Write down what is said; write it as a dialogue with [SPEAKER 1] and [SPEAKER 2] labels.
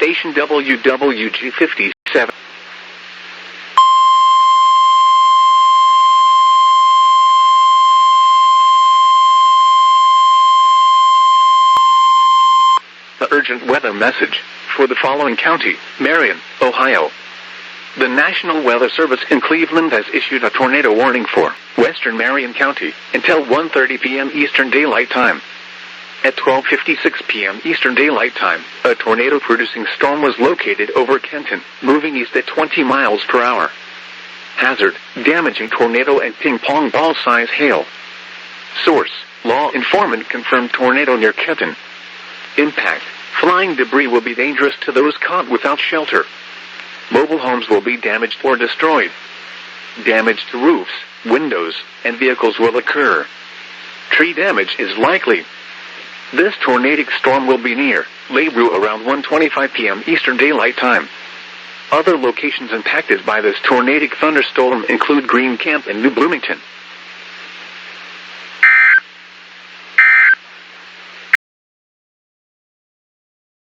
[SPEAKER 1] Station WWG57. The urgent weather message for the following county: Marion, Ohio. The National Weather Service in Cleveland has issued a tornado warning for western Marion County until 1:30 p.m. Eastern Daylight Time. At 12:56 p.m. Eastern Daylight Time, a tornado-producing storm was located over Kenton, moving east at 20 miles per hour. Hazard: damaging tornado and ping-pong ball-size hail. Source: law informant confirmed tornado near Kenton. Impact: flying debris will be dangerous to those caught without shelter. Mobile homes will be damaged or destroyed. Damage to roofs, windows, and vehicles will occur. Tree damage is likely. This tornadic storm will be near Labrew around 1:25 p.m. Eastern Daylight Time. Other locations impacted by this tornadic thunderstorm include Green Camp and New Bloomington.